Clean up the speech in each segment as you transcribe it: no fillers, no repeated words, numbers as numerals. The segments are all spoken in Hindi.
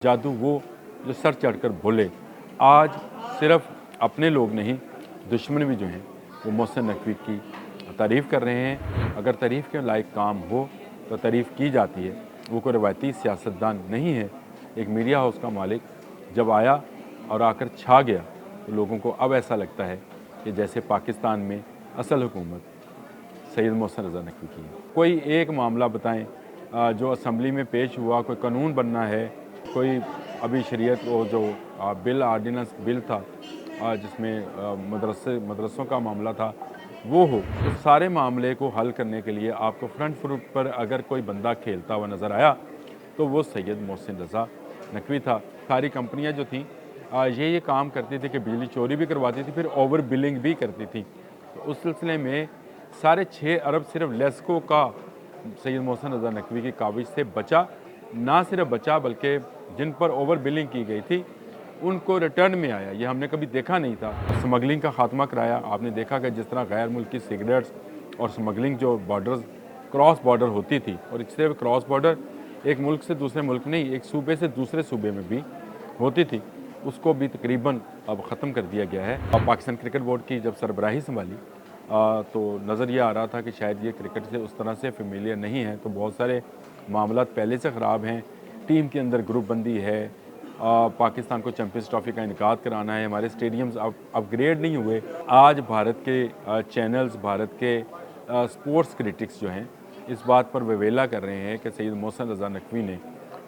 जादू वो जो सर चढ़कर बोले। आज सिर्फ अपने लोग नहीं, दुश्मन भी जो हैं वो मोहसिन नकवी की तारीफ़ कर रहे हैं। अगर तारीफ़ के लायक काम हो तो तारीफ़ की जाती है। वो कोई रवायती सियासतदान नहीं है। एक मीडिया हाउस का मालिक जब आया और आकर छा गया तो लोगों को अब ऐसा लगता है कि जैसे पाकिस्तान में असल हुकूमत सैयद मोहसिन रज़ा नकवी की है। कोई एक मामला बताएं जो असम्बली में पेश हुआ, कोई कानून बनना है, कोई अभी शरीयत वो जो बिल आर्डिनेंस बिल था जिसमें मदरसों का मामला था वो हो, तो सारे मामले को हल करने के लिए आपको फ्रंट फुट पर अगर कोई बंदा खेलता हुआ नज़र आया तो वो सैयद मोहसिन रज़ा नकवी था। सारी कंपनियां जो थीं ये काम करती थी कि बिजली चोरी भी करवाती थी, फिर ओवर बिलिंग भी करती थी। तो उस सिलसिले में 6.5 अरब सिर्फ लेस्को का सैयद मोहसिन रज़ा नकवी की काविश से बचा। ना सिर्फ बचा बल्कि जिन पर ओवर बिलिंग की गई थी उनको रिटर्न में आया। ये हमने कभी देखा नहीं था। स्मगलिंग का खात्मा कराया। आपने देखा कि जिस तरह गैर मुल्की सिगरेट्स और स्मगलिंग जो बॉर्डर्स क्रॉस बॉर्डर होती थी, और सिर्फ क्रॉस बॉर्डर एक मुल्क से दूसरे मुल्क नहीं, एक सूबे से दूसरे सूबे में भी होती थी, उसको भी तकरीबन अब ख़त्म कर दिया गया है। अब पाकिस्तान क्रिकेट बोर्ड की जब सरबराही संभाली तो नज़र ये आ रहा था कि शायद ये क्रिकेट से उस तरह से फेमिलियर नहीं है। तो बहुत सारे मामला पहले से ख़राब हैं। टीम के अंदर ग्रुप बंदी है, पाकिस्तान को चैम्पियंस ट्रॉफी का इनकाद कराना है, हमारे स्टेडियम्स अपग्रेड नहीं हुए। आज भारत के चैनल्स, भारत के स्पोर्ट्स क्रिटिक्स जो हैं इस बात पर वेवेला कर रहे हैं कि सैयद मोहसिन रज़ा नकवी ने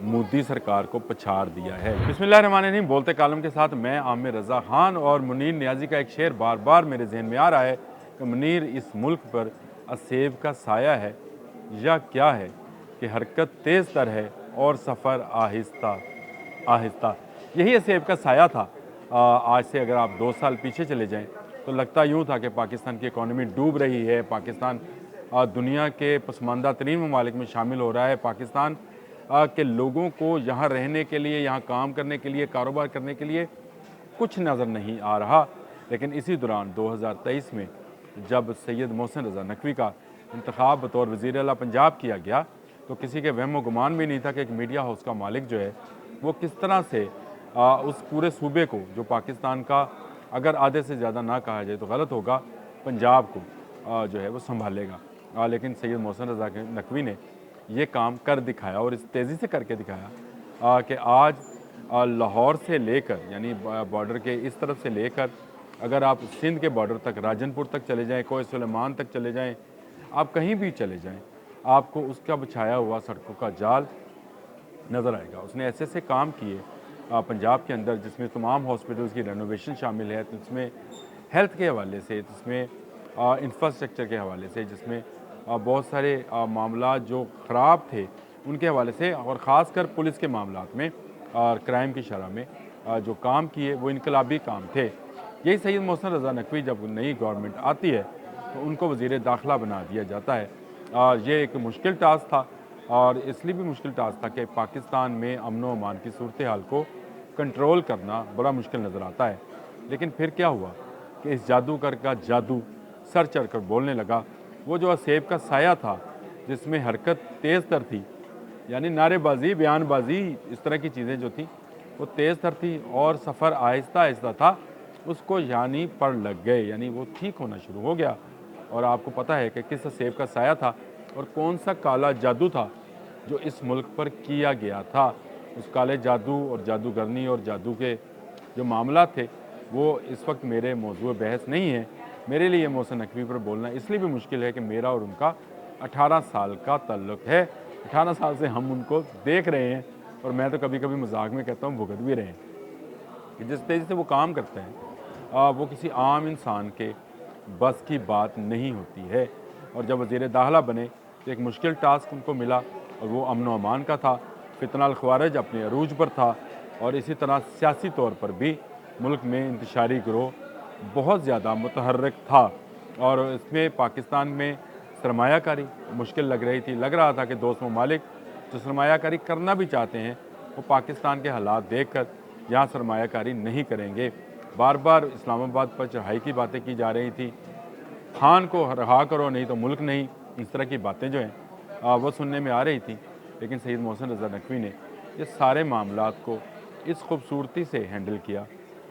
मोदी सरकार को पछाड़ दिया है। बिस्मिल्लाहिर्रहमानिर्रहीम। बोलते कालम के साथ मैं आमिर रज़ा खान। और मुनीर नियाज़ी का एक शेर बार बार मेरे जहन में आ रहा है कि मुनीर, इस मुल्क पर असेब का साया है या क्या है कि हरकत तेज़ तर है और सफ़र आहिस्ता आहिस्ता। यही असेब का साया था। आज से अगर आप 2 साल पीछे चले जाएं तो लगता यूँ था कि पाकिस्तान की इकॉनमी डूब रही है, पाकिस्तान दुनिया के पसमानदा तरीन ममालिक में शामिल हो रहा है, पाकिस्तान के लोगों को यहाँ रहने के लिए, यहाँ काम करने के लिए, कारोबार करने के लिए कुछ नज़र नहीं आ रहा। लेकिन इसी दौरान 2023 में जब सैयद मोहसिन रज़ा नकवी का इंतखाब बतौर वज़ीर आला पंजाब किया गया तो किसी के वहम गुमान भी नहीं था कि एक मीडिया हाउस का मालिक जो है वो किस तरह से उस पूरे सूबे को, जो पाकिस्तान का अगर आधे से ज़्यादा ना कहा जाए तो गलत होगा, पंजाब को जो है वो संभालेगा। लेकिन सैयद मोहसिन रज़ा नकवी ने ये काम कर दिखाया और इस तेज़ी से करके दिखाया कि आज लाहौर से लेकर, यानी बॉर्डर के इस तरफ से लेकर अगर आप सिंध के बॉर्डर तक, राजनपुर तक चले जाएँ, कोई सुलेमान तक चले जाएँ, आप कहीं भी चले जाएँ, आपको उसका बिछाया हुआ सड़कों का जाल नज़र आएगा। उसने ऐसे ऐसे काम किए पंजाब के अंदर जिसमें तमाम हॉस्पिटल्स की रेनोवेशन शामिल है, जिसमें हेल्थ के हवाले से, जिसमें इंफ्रास्ट्रक्चर के हवाले से, जिसमें बहुत सारे मामला जो ख़राब थे उनके हवाले से, और ख़ास कर पुलिस के मामलात में और क्राइम की शरह में जो काम किए वो इनकलाबी काम थे। यही सैयद मोहसिन रज़ा नकवी जब नई गवर्नमेंट आती है तो उनको वज़ीर दाखिला बना दिया जाता है। और ये एक मुश्किल टास्क था, और इसलिए भी मुश्किल टास्क था कि पाकिस्तान में अमन व अमान की सूरत हाल को कंट्रोल करना बड़ा मुश्किल नज़र आता है। लेकिन फिर क्या हुआ कि इस जादूगर का जादू सर चढ़ कर बोलने लगा। वो जो असेब का साया था जिसमें हरकत तेज़ तर थी, यानी नारेबाजी, बयानबाजी, इस तरह की चीज़ें जो थी वो तेज़ तर थी, और सफ़र आहिस्ता आहिस्ता था, उसको यानी पर लग गए, यानी वो ठीक होना शुरू हो गया। और आपको पता है कि किस असेब का साया था और कौन सा काला जादू था जो इस मुल्क पर किया गया था। उस काले जादू और जादूगरनी और जादू के जो मामला थे वो इस वक्त मेरे मौजूद बहस नहीं है। मेरे लिए मोहसिन नकवी पर बोलना इसलिए भी मुश्किल है कि मेरा और उनका 18 साल का ताल्लुक़ है। 18 साल से हम उनको देख रहे हैं, और मैं तो कभी कभी मजाक में कहता हूँ भुगत भी रहे हैं कि जिस तेज़ी से वो काम करते हैं वो किसी आम इंसान के बस की बात नहीं होती है। और जब वज़ीर दाखिला बने तो एक मुश्किल टास्क उनको मिला, और वो अमन व अमान का था। फितना ख़वारिज अपने अरूज पर था, और इसी तरह सियासी तौर पर भी मुल्क में इंतशारी गिरोह बहुत ज़्यादा मुतहर्रिक था, और इसमें पाकिस्तान में सरमायाकारी मुश्किल लग रही थी। लग रहा था कि दोस्त ममालिक जो सरमायाकारी करना भी चाहते हैं वो पाकिस्तान के हालात देख कर यहाँ सरमायाकारी नहीं करेंगे। बार बार इस्लामाबाद पर चढ़ाई की बातें की जा रही थी, खान को रहा करो नहीं तो मुल्क नहीं, इस तरह की बातें जो हैं वो सुनने में आ रही थी। लेकिन सैयद मोहसिन रज़ा नकवी ने ये सारे मामलात को इस खूबसूरती से हैंडल किया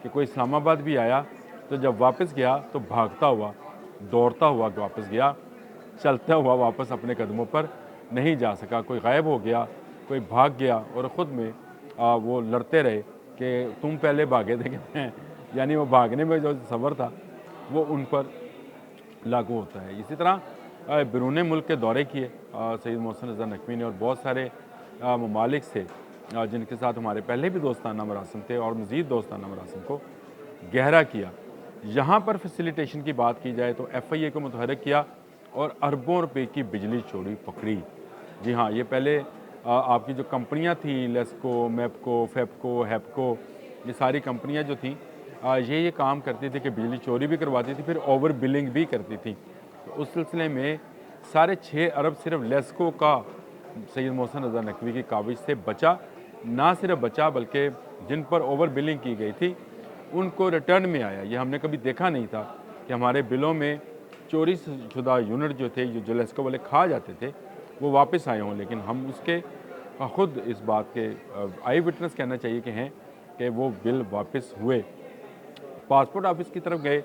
कि कोई इस्लामाबाद भी आया तो जब वापस गया तो भागता हुआ, दौड़ता हुआ वापस गया, चलता हुआ वापस अपने कदमों पर नहीं जा सका। कोई गायब हो गया, कोई भाग गया और ख़ुद में वो लड़ते रहे कि तुम पहले भागे थे कि मैं, यानी वो भागने में जो सब्र था वो उन पर लागू होता है। इसी तरह बैरून मुल्क के दौरे किए सैयद मोहसिन रज़ा नकवी ने और बहुत सारे ममालिक से जिनके साथ हमारे पहले भी दोस्ताना मरासिम थे और मज़ीद दोस्ताना मरासिम को गहरा किया। यहाँ पर फैसिलिटेशन की बात की जाए तो FIA को मुतहर्रिक किया और अरबों रुपए की बिजली चोरी पकड़ी। जी हाँ, ये पहले आपकी जो कंपनियाँ थी लेस्को, मैपको, फेपको, हैपको, ये सारी कंपनियाँ जो थीं ये काम करती थी कि बिजली चोरी भी करवाती थी, फिर ओवर बिलिंग भी करती थी। तो उस सिलसिले में 6.5 अरब सिर्फ लेस्को का सैयद मोहसिन रज़ा नकवी की काविश से बचा। ना सिर्फ बचा बल्कि जिन पर ओवर बिलिंग की गई थी उनको रिटर्न में आया। ये हमने कभी देखा नहीं था कि हमारे बिलों में चोरी शुदा यूनिट जो थे, जो लेस्को वाले खा जाते थे, वो वापस आए हों। लेकिन हम उसके ख़ुद इस बात के आई विटनेस कहना चाहिए कि हैं कि वो बिल वापस हुए। पासपोर्ट ऑफिस की तरफ गए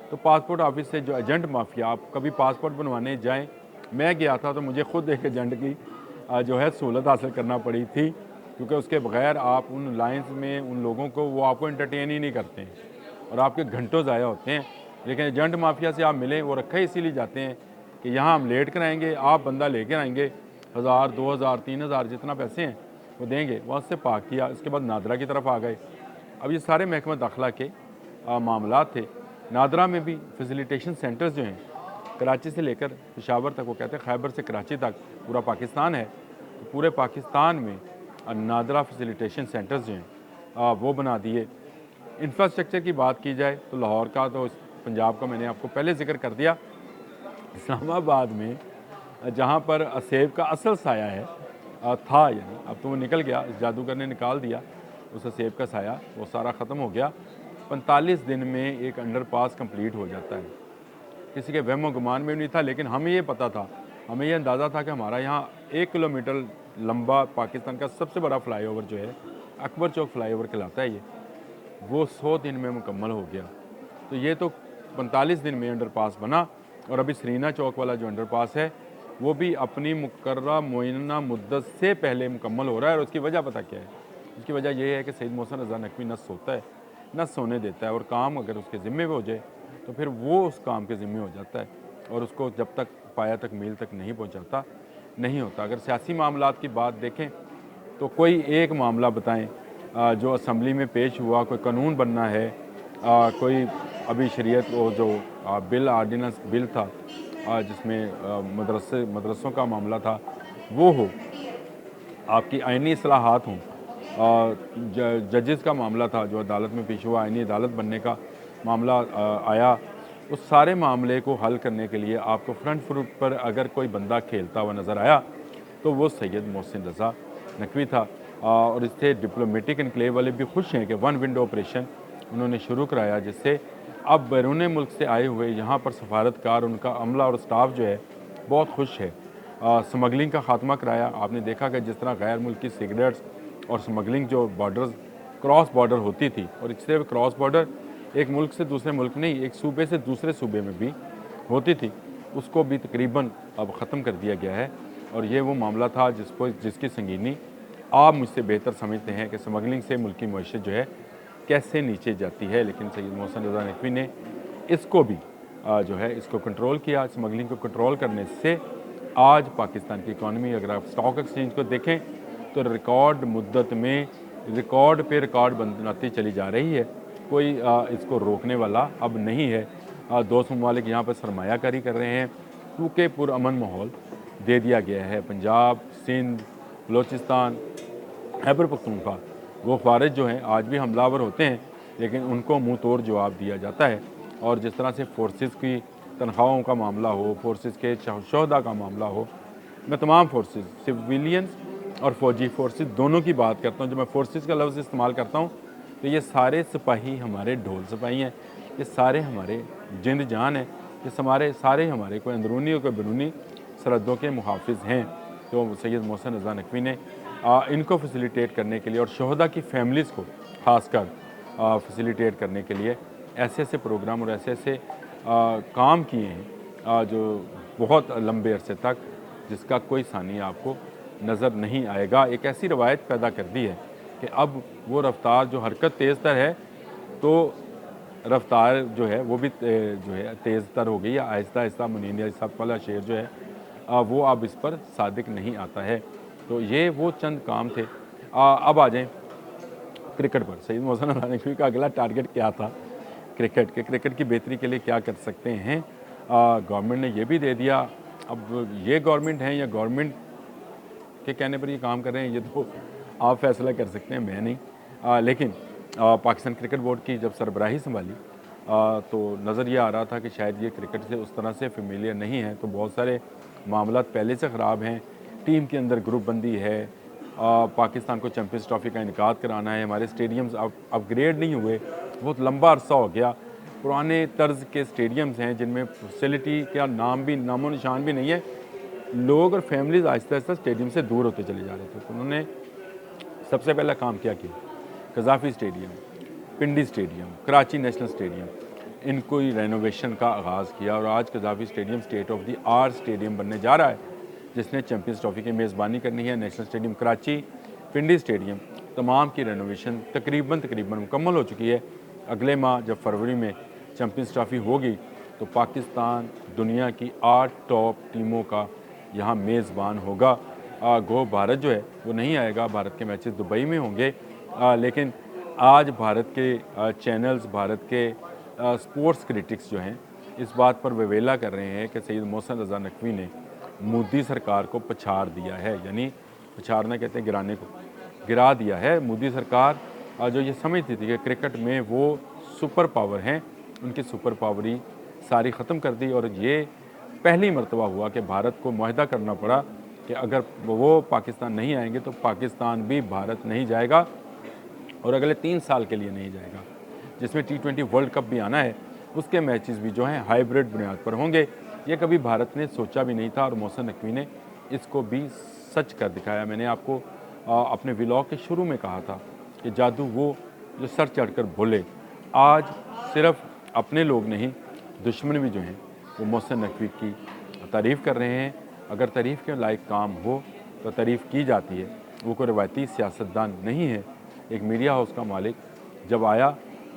तो पासपोर्ट ऑफिस से जो एजेंट माफिया, आप कभी पासपोर्ट बनवाने जाएं, मैं गया था तो मुझे ख़ुद एक एजेंट की जो है सहूलत हासिल करना पड़ी थी, क्योंकि उसके बगैर आप उन लाइन्स में उन लोगों को, वो आपको एंटरटेन ही नहीं करते हैं और आपके घंटों ज़ाया होते हैं। लेकिन एजेंट माफिया से आप मिलें, वो रखे इसीलिए जाते हैं कि यहाँ हम लेट कराएंगे, आप बंदा लेकर आएंगे, 1000, 2000, 3000 जितना पैसे हैं वो देंगे। वहाँ से पाक किया। इसके बाद नादरा की तरफ आ गए। अब ये सारे महकमा दाखिला के मामला थे। नादरा में भी फैसिलिटेशन सेंटर्स जो हैं, कराची से लेकर पेशावर तक, वो कहते हैं खैबर से कराची तक पूरा पाकिस्तान है, तो पूरे पाकिस्तान में नादरा फैसिलिटेशन सेंटर्स जो हैं वो बना दिए। इंफ्रास्ट्रक्चर की बात की जाए तो लाहौर का, तो पंजाब का मैंने आपको पहले जिक्र कर दिया। इस्लामाबाद में जहाँ पर असेब का असल साया है था, यानी अब तो वो निकल गया, जादूगर ने निकाल दिया उस असेब का साया, वो सारा ख़त्म हो गया। 45 दिन में एक अंडरपास कंप्लीट हो जाता है। किसी के वहम गुमान में भी नहीं था, लेकिन हमें ये पता था, हमें ये अंदाज़ा था कि हमारा यहाँ 1 किलोमीटर लंबा पाकिस्तान का सबसे बड़ा फ़्लाईओवर जो है अकबर चौक फ़्लाईओवर कहलाता है, ये वो 100 दिन में मुकम्मल हो गया। तो ये तो 45 दिन में अंडरपास बना। और अभी सरीना चौक वाला जो अंडरपास है वो भी अपनी मुकर्रर मुअय्यना मुद्दत से पहले मुकम्मल हो रहा है। और उसकी वजह पता क्या है? उसकी वजह यह है कि सैयद मोहसिन रज़ा नकवी न सोता है न सोने देता है, और काम अगर उसके ज़िम्मे में हो जाए तो फिर वो उस काम के ज़िम्मे हो जाता है, और उसको जब तक पाया तक मील तक नहीं पहुँचाता नहीं होता। अगर सियासी मामलात की बात देखें तो कोई एक मामला बताएं जो असम्बली में पेश हुआ, कोई कानून बनना है, कोई अभी शरीयत वो जो बिल आर्डिनेंस बिल था जिसमें मदरसों का मामला था वो हो, आपकी आइनी इस्लाहात हों, जजेस का मामला था जो अदालत में पेश हुआ, आइनी अदालत बनने का मामला आया, उस सारे मामले को हल करने के लिए आपको फ्रंट फुट पर अगर कोई बंदा खेलता हुआ नज़र आया तो वो सैयद मोहसिन रज़ा नकवी था। और इससे डिप्लोमेटिक इनक्लेव वाले भी खुश हैं कि वन विंडो ऑपरेशन उन्होंने शुरू कराया, जिससे अब बैरून मुल्क से आए हुए यहाँ पर सफारतकार, उनका अमला और स्टाफ जो है बहुत खुश है। स्मगलिंग का ख़ात्मा कराया। आपने देखा कि जिस तरह गैर मुल्की सिगरेट्स और स्मगलिंग जो बॉर्डर्स क्रॉस बॉर्डर होती थी, और सिर्फ क्रॉस बॉर्डर एक मुल्क से दूसरे मुल्क नहीं, एक सूबे से दूसरे सूबे में भी होती थी, उसको भी तकरीबन अब ख़त्म कर दिया गया है। और ये वो मामला था जिसकी संगीनी आप मुझसे बेहतर समझते हैं कि स्मगलिंग से मुल्की मईशत जो है कैसे नीचे जाती है। लेकिन सैयद मोहसिन रज़ा नकवी ने इसको भी जो है इसको कंट्रोल किया। स्मगलिंग को कंट्रोल करने से आज पाकिस्तान की इकॉनमी, अगर आप स्टॉक एक्सचेंज को देखें तो रिकॉर्ड मुद्दत में रिकॉर्ड पे रिकॉर्ड बनाती चली जा रही है। कोई इसको रोकने वाला अब नहीं है। दोस्त ममालिक यहाँ पर सरमायाकारी कर रहे हैं क्योंकि पुरअमन माहौल दे दिया गया है। पंजाब, सिंध, बलोचिस्तान, खैबर पख्तूनख्वा, वो ख्वारिज जो हैं आज भी हमलावर होते हैं, लेकिन उनको मुंह तोड़ जवाब दिया जाता है। और जिस तरह से फोर्सेस की तनख्वाहों का मामला हो, फोर्सेस के शहदा का मामला हो, मैं तमाम फोर्सेस, सिविलियंस और फौजी फोर्सेस दोनों की बात करता हूँ। जब मैं फोर्सेस का लफ्ज़ इस्तेमाल करता हूँ तो ये सारे सिपाही हमारे ढोल सिपाही हैं, ये सारे हमारे जिंद जान हैं, ये सारे हमारे कोई अंदरूनी और कोई बैरूनी सरहदों के मुहाफिज हैं। तो सैयद मोहसिन रज़ा नकवी ने इनको फैसिलिटेट करने के लिए और शहदा की फैमिलीज़ को खासकर फैसिलिटेट करने के लिए ऐसे ऐसे प्रोग्राम और ऐसे ऐसे काम किए हैं जो बहुत लंबे अरसे तक जिसका कोई सानी आपको नज़र नहीं आएगा। एक ऐसी रवायत पैदा कर दी है कि अब वो रफ्तार जो हरकत तेज़ तर है तो रफ्तार जो है वो भी जो है तेज़ तर हो गई है। आहिस्ता आहिस्ता मुनीर साहब वाला शेर जो है वो अब इस पर सादिक नहीं आता है। तो ये वो चंद काम थे। अब आ जाएं क्रिकेट पर। सईद मोहसिन नकवी का अगला टारगेट क्या था क्रिकेट की बेहतरी के लिए क्या कर सकते हैं। गवर्नमेंट ने ये भी दे दिया। अब ये गवर्नमेंट है या गवर्नमेंट के कहने पर ये काम कर रहे हैं ये तो आप फैसला कर सकते हैं, मैं नहीं। लेकिन पाकिस्तान क्रिकेट बोर्ड की जब सरबराही संभाली तो नज़र ये आ रहा था कि शायद ये क्रिकेट से उस तरह से फेमिलियर नहीं है। तो बहुत सारे मामलात पहले से ख़राब हैं। टीम के अंदर ग्रुप बंदी है। पाकिस्तान को चैम्पियंस ट्रॉफी का इनकाद कराना है। हमारे स्टेडियम्स अपग्रेड नहीं हुए, बहुत लंबा अरसा हो गया। पुराने तर्ज के स्टेडियम्स हैं जिनमें फैसिलिटी का नामो निशान भी नहीं है। लोग और फैमिलीज़ आहिस्ता आहिस्ता स्टेडियम से दूर होते चले जा रहे थे। तो उन्होंने सबसे पहला काम क्या किया, Gaddafi stadium, Pindi stadium, Karachi national stadium, इनको ही रेनोवेशन का आगाज़ किया और आज Gaddafi stadium state of the art stadium बनने जा रहा है जिसने चैम्पियंस ट्रॉफी की मेज़बानी करनी है। नेशनल स्टेडियम कराची, पिंडी स्टेडियम, तमाम की रेनोवेशन तकरीबन मुकम्मल हो चुकी है। अगले माह जब फरवरी में चैम्पियंस ट्रॉफी होगी तो पाकिस्तान दुनिया की 8 टॉप टीमों का यहाँ मेज़बान होगा। गो भारत जो है वो नहीं आएगा, भारत के मैचेस दुबई में होंगे। लेकिन आज भारत के चैनल्स, भारत के स्पोर्ट्स क्रिटिक्स जो हैं इस बात पर वेवेला कर रहे हैं कि सईद मोहसिन रज़ा नकवी ने मोदी सरकार को पछाड़ दिया है। यानी पछाड़ना कहते हैं गिराने को, गिरा दिया है। मोदी सरकार जो ये समझती थी कि क्रिकेट में वो सुपर पावर हैं, उनकी सुपर पावरी सारी ख़त्म कर दी। और ये पहली मरतबा हुआ कि भारत को मुआहदा करना पड़ा कि अगर वो पाकिस्तान नहीं आएंगे तो पाकिस्तान भी भारत नहीं जाएगा और अगले 3 साल के लिए नहीं जाएगा। जिसमें T20 वर्ल्ड कप भी आना है, उसके मैचेस भी जो हैं हाइब्रिड बुनियाद पर होंगे। ये कभी भारत ने सोचा भी नहीं था और मोहसिन नकवी ने इसको भी सच कर दिखाया। मैंने आपको अपने व्लॉग के शुरू में कहा था कि जादू वो जो सर चढ़कर बोले। आज सिर्फ अपने लोग नहीं, दुश्मन भी जो हैं वो मोहसिन नकवी की तारीफ़ कर रहे हैं। अगर तारीफ़ के लायक काम हो तो तारीफ़ की जाती है। वो कोई रवायती सियासतदान नहीं है, एक मीडिया हाउस का मालिक जब आया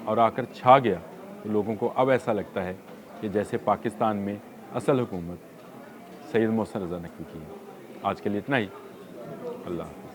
और आकर छा गया तो लोगों को अब ऐसा लगता है कि जैसे पाकिस्तान में असल हुकूमत सईद मोहसिन रज़ा नकवी की है। आज के लिए इतना ही। अल्लाह।